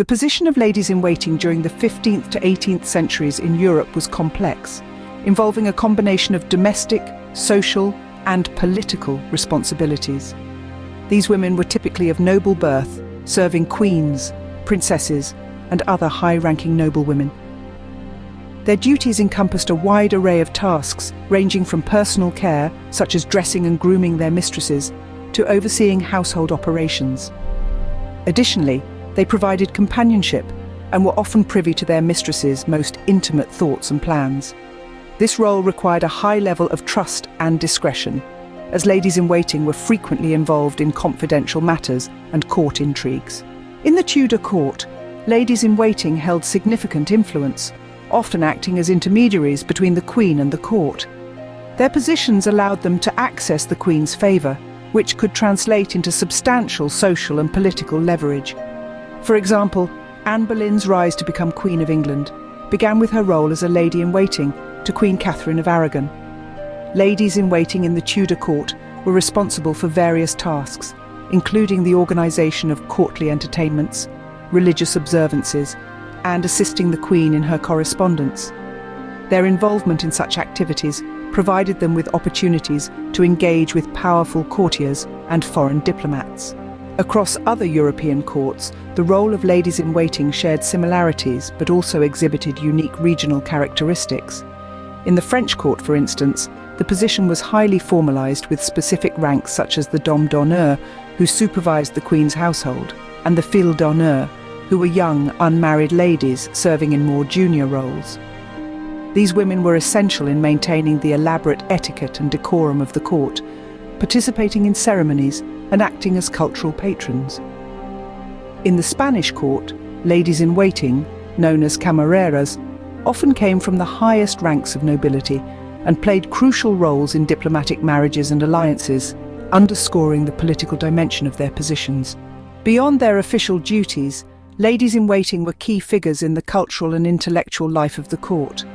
The position of ladies-in-waiting during the 15th to 18th centuries in Europe was complex, involving a combination of domestic, social, and political responsibilities. These women were typically of noble birth, serving queens, princesses, and other high-ranking noblewomen. Their duties encompassed a wide array of tasks, ranging from personal care, such as dressing and grooming their mistresses, to overseeing household operations. Additionally, they provided companionship and were often privy to their mistresses' most intimate thoughts and plans. This role required a high level of trust and discretion, as ladies-in-waiting were frequently involved in confidential matters and court intrigues. In the Tudor court, ladies-in-waiting held significant influence, often acting as intermediaries between the Queen and the court. Their positions allowed them to access the Queen's favour, which could translate into substantial social and political leverage. For example, Anne Boleyn's rise to become Queen of England began with her role as a lady-in-waiting to Queen Catherine of Aragon. Ladies-in-waiting in the Tudor court were responsible for various tasks, including the organisation of courtly entertainments, religious observances, and assisting the Queen in her correspondence. Their involvement in such activities provided them with opportunities to engage with powerful courtiers and foreign diplomats. Across other European courts, the role of ladies-in-waiting shared similarities but also exhibited unique regional characteristics. In the French court, for instance, the position was highly formalised with specific ranks such as the Dame d'honneur, who supervised the Queen's household, and the Filles d'honneur, who were young, unmarried ladies serving in more junior roles. These women were essential in maintaining the elaborate etiquette and decorum of the court, participating in ceremonies and acting as cultural patrons. In the Spanish court, ladies-in-waiting, known as camareras, often came from the highest ranks of nobility and played crucial roles in diplomatic marriages and alliances, underscoring the political dimension of their positions. Beyond their official duties, ladies-in-waiting were key figures in the cultural and intellectual life of the court.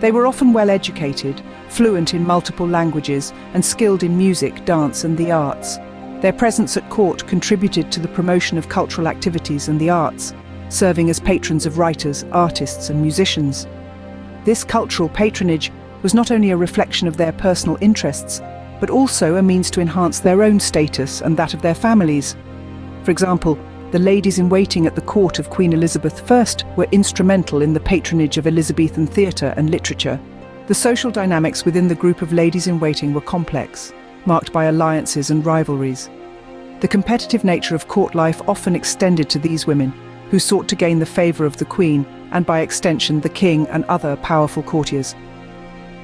They were often well-educated, fluent in multiple languages, and skilled in music, dance, and the arts. Their presence at court contributed to the promotion of cultural activities and the arts, serving as patrons of writers, artists, and musicians. This cultural patronage was not only a reflection of their personal interests, but also a means to enhance their own status and that of their families. For example, the ladies-in-waiting at the court of Queen Elizabeth I were instrumental in the patronage of Elizabethan theatre and literature. The social dynamics within the group of ladies-in-waiting were complex, marked by alliances and rivalries. The competitive nature of court life often extended to these women, who sought to gain the favour of the Queen and, by extension, the King and other powerful courtiers.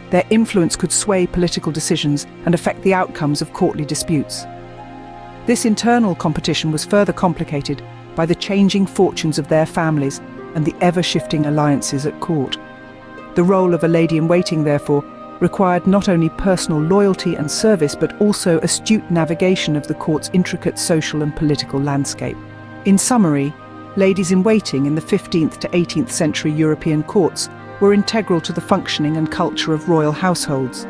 Their influence could sway political decisions and affect the outcomes of courtly disputes. This internal competition was further complicated by the changing fortunes of their families and the ever-shifting alliances at court. The role of a lady-in-waiting, therefore, required not only personal loyalty and service but also astute navigation of the court's intricate social and political landscape. In summary, ladies-in-waiting in the 15th to 18th century European courts were integral to the functioning and culture of royal households.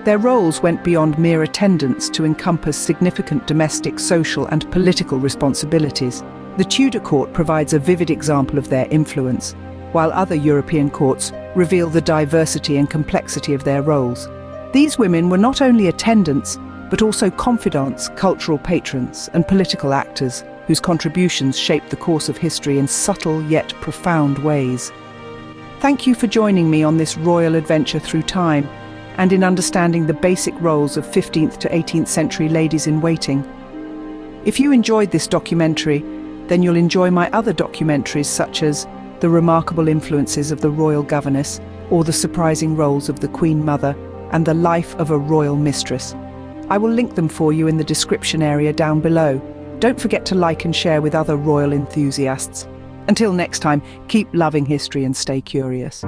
Their roles went beyond mere attendance to encompass significant domestic, social, and political responsibilities. The Tudor court provides a vivid example of their influence, while other European courts reveal the diversity and complexity of their roles. These women were not only attendants, but also confidants, cultural patrons, and political actors, whose contributions shaped the course of history in subtle yet profound ways. Thank you for joining me on this royal adventure through time and in understanding the basic roles of 15th to 18th century ladies-in-waiting. If you enjoyed this documentary, then you'll enjoy my other documentaries such as The Remarkable Influences of the Royal Governess or The Surprising Roles of the Queen Mother and The Life of a Royal Mistress. I will link them for you in the description area down below. Don't forget to like and share with other royal enthusiasts. Until next time, keep loving history and stay curious.